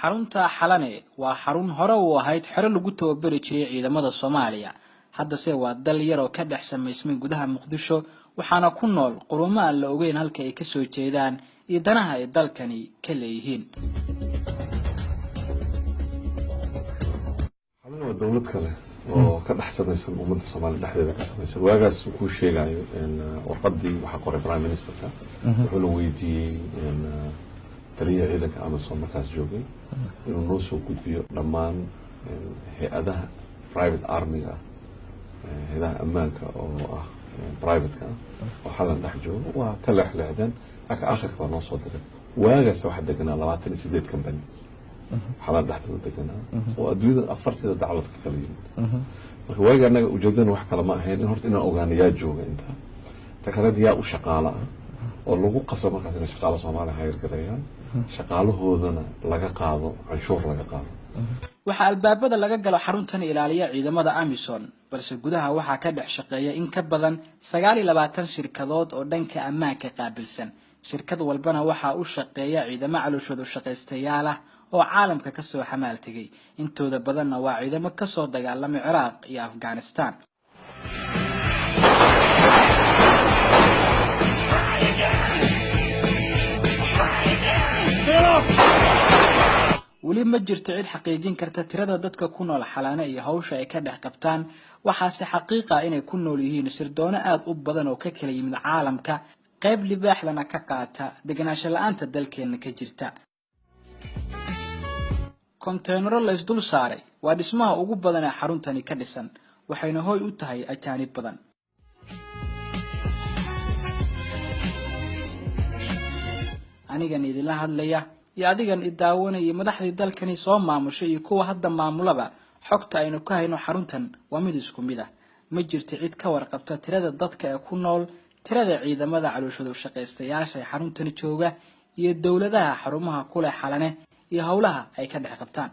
xarunta xalane waa xarun hore u ahayd xero lagu tababari jiray ciidamada Soomaaliya haddase waa dal yar oo ka dhex samaysmay gudaha Muqdisho waxaana ku nool quruumo aan la ogeyn halka ay ka soo jeedaan iyo danaha ay dalkani ka leeyihiin xalane waa dawlad kale oo ka dhex samaysan ummadda Soomaaliya dhexdeeda ka samaysan waagaas uu sheegayo in warqadii waxa qoray Prime Ministerka wuxuu la weydiiyay in taliya ciidanka Amazon markaas joogay inuu noo soo gudbiyo dhammaan hay-adaha private army-ga hay'adaha ammaanka oo ah private-ka oo xalan dhex jooga waa ka leexleexdeen laakiin aakhirka waa noo soo diray waagaas waxaa deganaa 28 company xalan dhexdooda deganaa oo adduunyada afarteeda dacwad ka kala yimid marka waaga anaga ujeedana wax kale ma ahayn in horta inaan ogaano yaa jooga inta ta kale yaa u shaqaala ah oo lagu qasbo markaas in shaqaalaha Soomaaliya hayr gareeyaan shaqaalahoodana laga qaado canshuur laga qaado waxa albaabada laga galo xaruntan ilaaliya ciidamada Amazon balse gudaha waxa ka dhex shaqeeya in ka badan 29 shirkadood oo dhanka ammaanka qaabilsan shirkad walbana waxa uu shaqeeya ciidamo calooshooda shaqaystayaal ah oo caalamka ka soo xamaal tagay intooda badanna waa ciidamo ka soo dagaalamay Iraq iyo Afghanistan weli ma jirto cid xaqiijin karta tirada dadka ku nool xalane iyo hawsha ay ka dhex qabtaan waxaase xaqiiqa inay ku nool yihiin sirdoona aad u badan oo ka kala yimid caalamka qayb libaax lana ka qaata deganaansho la'aanta dalkeena ka jirta konteynaro la isdul saaray waa dhismaha ugu badan ee xaruntani ka dhisan waxayna hooy u tahay ajaanib badan anigan idin la hadlaya iyo adigan idaawanaya madaxdii dalkani soo maamushay iyo kuwa hadda maamulaba xogta aynu ka hayno xaruntan waa mid isku mid ah ma jirto cid ka warqabta tirada dadka ee ku nool tirada ciidamada calooshooda shaqaystayaasha ee xaruntani jooga iyo dawladaha xarumaha ku leh xalane iyo hawlaha ay ka dhex qabtaan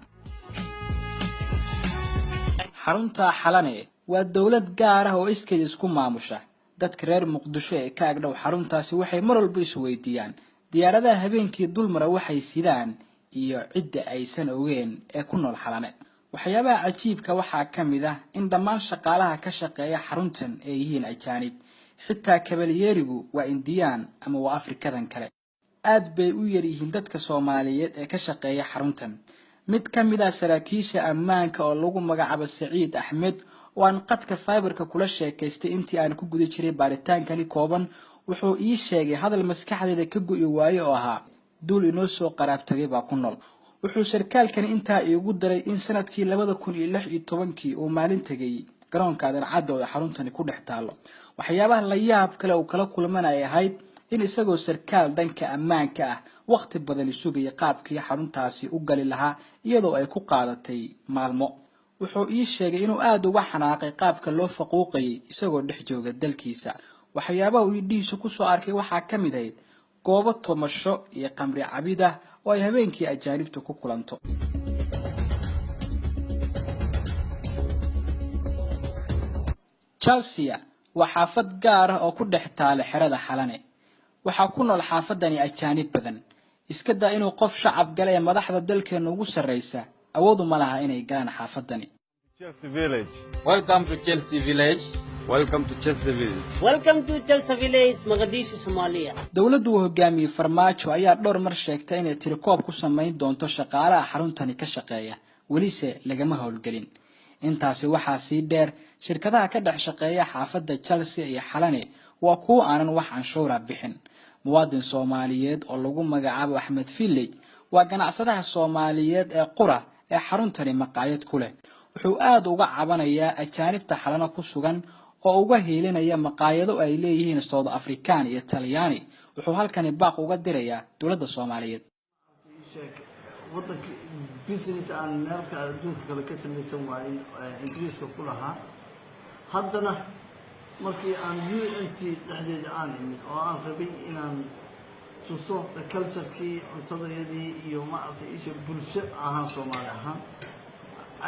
xarunta xalane waa dawlad gaar ah oo iskeed isku maamusha dadka reer Muqdisho ee ka agdhow xaruntaasi waxay mar walba is weydiiyaan diyaaradaha habeenkii dulmara waxay sidaan iyo cidda aysan ogeyn ee ku nool xalane waxyaabaha cajiibka waxaa ka mid ah in dhammaan shaqaalaha ka shaqeeya xaruntan ay yihiin ajaanib xitaa kabalyeerigu waa Indiyaan ama waa Afrikadan kale aad bay u yar yihiin dadka Soomaaliyeed ee ka shaqeeya xaruntan mid ka mid ah saraakiisha ammaanka oo lagu magacaabo Saciid Axmed oo aan qadka fiberka kula sheekaystay intii aan ku guda jiray baaritaankani kooban wuxuu ii sheegay hadal maskaxdeeda ka go'i waayo oo ahaa duul inoo soo qaraabtagay baa ku nool wuxuu sarkaalkan intaa iigu daray in sanadkii 2016 uu maalin tagay garoonka Aadan oo xaruntani ku dhex taalo waxyaabaha la yaab kale oo kala kulmanay ahayd in isagoo sarkaal dhanka ammaanka ah waqti badan isugay qaabkii xaruntaasi u gali lahaa iyadoo ay ku qaadatay maalmo wuxuu ii sheegay inuu aad uga xanaaqay qaabka loo faquuqay isagoo dhex jooga dalkiisa waxyaabaha uu dhiisu ku soo arkay waxa ka mid ah goobo tomasho iyo qamri cabida oo ay habeenkii ajaanibtu ku kulanto Chelsea waa xaafad gaar ah oo ku dhex taala xerada xalane waxa ku nool xaafadani ajaanib badan iska daa inuu qof shacab galay madaxda dalkeena ugu sareysa awood uma laha inay galaan xaafadani Chelsea Village. Welcome to Chelsea Village. Welcome to Chelsea Village. Welcome to Chelsea Village, Mogadishu, Somalia. dawladdu hogaamiye Farmaajo ayaa dhowr mar sheegtay inay tirikoob ku sameyn doonto shaqaalaha xaruntani ka shaqeeya welise lagama howlgelin intaasi waxaa sii dheer shirkadaha ka dhex shaqeeya xaafadda Chelsea iyo xalane waa kuwa aanan wax canshuura bixin muwaadin Soomaaliyeed oo lagu magacaabo Axmed Village waa ganacsadaha Soomaaliyeed ee qura ee xaruntani maqaayad ku leh wuxuu aad uga cabanayaa ajaanibta xalana ku sugan oo uga heelinaya maqaayado ay leeyihiin South African iyo Talyaani wuxuu halkani baaq uga dirayaa dawladda Soomaaliyeed wadanka business aan meelka adduunka kale ka samaysan waayeen Ingiriiska ku lahaa haddana markii aan UNT dhexdeeda aan imid oo aan rabay inaan tuso culture-kii cuntadayadii iyo maaragtay isha bulsho ahaan Soomaali ahaan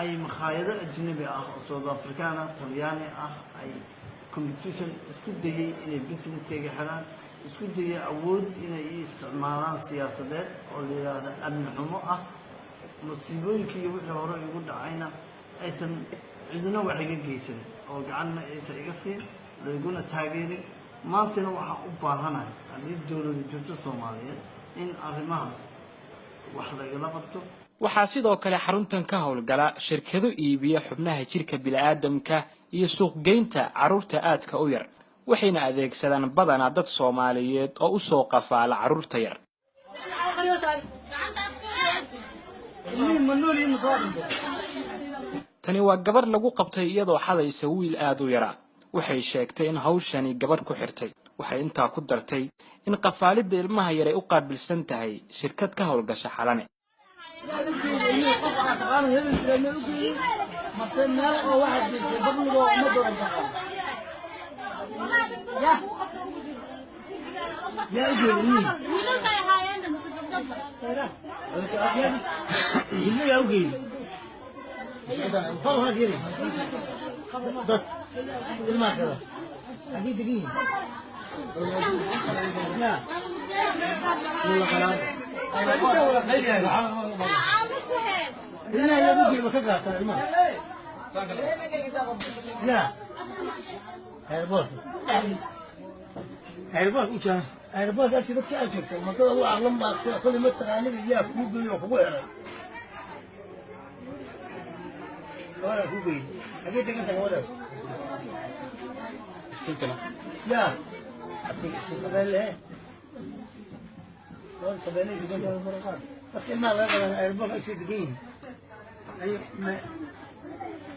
ay maqaayado ajnabi ah oo South African Talyaani ah ay competition isku dayay inay businesskayga xiraan isku dayay awood inay isticmaalaan siyaasadeed oo la yiraahdo amni xumo ah musiibooyinkii iyo wixii hore igu dhacayna aysan cidina wax iga geysan oo gacanna aysan iga siin layguna taageerin maantana waxaan u baahanahay haddii dowlada jirto soomaaliyeed in arrimahaas wax lagala qabto waxaa sidoo kale xaruntan ka howlgala shirkado iibiya xubnaha jirka bini'aadamka iyo suuqgeynta carruurta aadka u yar waxayna adeegsadaan badanaa dad Soomaaliyeed oo u soo qafaala carruurta yar tani waa gabar lagu qabtay iyadoo xadaysa wiil aad u yara waxay sheegtay in hawshani gabar ku xirtay waxay intaa ku dartay in qafaalida ilmaha yar ay u qaabilsan tahay shirkad ka howlgasha Xalane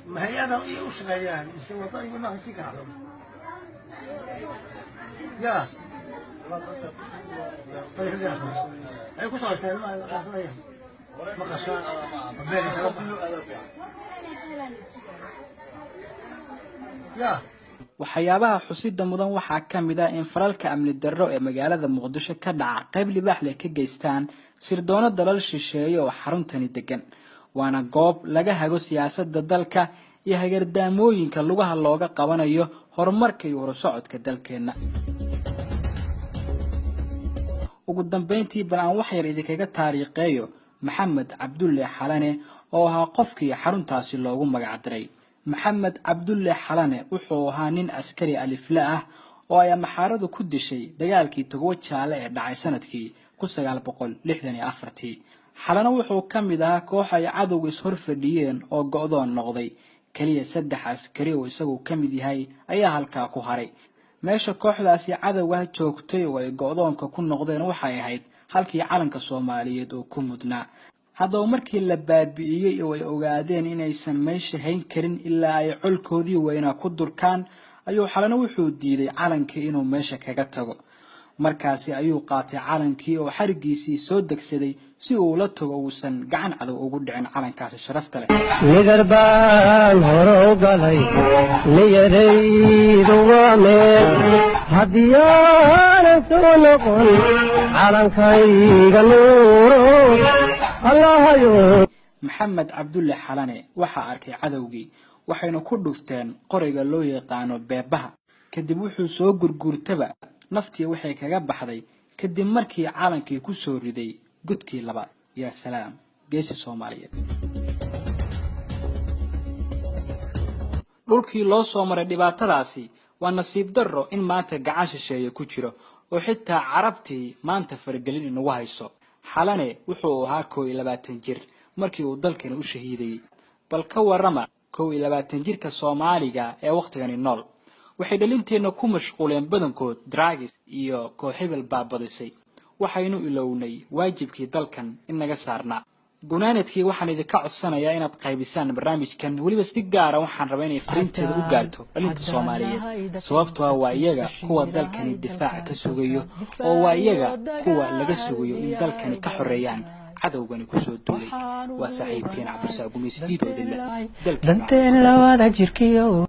ما هي أنا وش غيان يسوي طيب ما هي سكر يا طيب يا أخي أي كوسة استلم ما قصنا يا waxyaabaha xusida mudan waxaa ka mid ah in faralka amni darro ee magaalada Muqdisho ka dhaca qayb libaax leh ka geystaan sirdoona dalal shisheeye oo xaruntani degan waana goob laga hago siyaasadda dalka iyo hagardaamooyinka lugaha looga qabanayo horumarka iyo horusocodka dalkeena ugu dambeyntii balaan wax yar idinkaga taariikheeyo Maxamed Cabdulle Xalane oo ahaa qofkii xaruntaasi loogu magac daray محمد عبد الله حلانه wuxuu ahaa nin askari alifla ah oo ay maxaaradu ku dishay dagaalkii Togwa Jaale ee dhacay sanadkii 1964 xalana wuxuu kamid ahaa koox ay cadowga is horfadhiyeen oo go'doon noqday kaliya 3 askari oo isagu kamid yahay ayaa halka ku haray meesha kooxdaasi cadowga joogtay oo ay go'doonka ku noqdeen waxay ahayd halkii calanka Soomaaliyeed oo ku mudnaa haddaba markii la baabi'iyay oo ay ogaadeen inaysan meesha hayn karin ilaa ay colkoodii weynaa ku durkaan ayuu xalana wuxuu diiday calankii inuu meesha kaga tago markaasi ayuu qaatay calankii oo xarigiisii soo degsaday si uu la tago uusan gacan cadow ugu dhicin calankaasi sharafta leh nigar baan hore u galay niyadaydu waa meel haddii aanan soo noqon calankayga nuuro محمد عبد الله حلانه waxa arkay cadawgii waxayna ku dhufteen qoriga loo yaqaano beebaha kadib wuxuu soo gurgurtaba naftii waxay kaga baxday kadib markii calankii ku soo riday gudkii labaad ya salaam geesi Soomaaliyeed dhulkii loo soo maray dhibaatadaasi waa nasiib darro in maanta gacan shisheeye ku jiro oo xitaa carabtii maanta fargelin inagu hayso xalane wuxuu ahaa 22 jir markii uu dalkan u shahiiday bal ka warama 22 jirka Soomaaliga ee waqtigani nool waxay dhalinteena ku mashquuleen badankood drugs iyo kooxibal baabadisay waxaynu ilownay waajibkii dalkan in naga saarnaa gunaanadkii waxaan idinka codsanayaa inaad qaybisaan barnaamijkan waliba si gaar ah waxaan rabaa inay fariinteedu u gaarto dhalinta Soomaaliyeed sababtoo ah waa iyaga kuwa dalkani difaac ka sugayo oo waa iyaga kuwa laga sugayo in dalkani ka xoreeyaan cadawgani ku soo duulay waa saaxiibkeen Cabdirasaaq Gumeysdiid oo dalka danteen la wada jirkiyo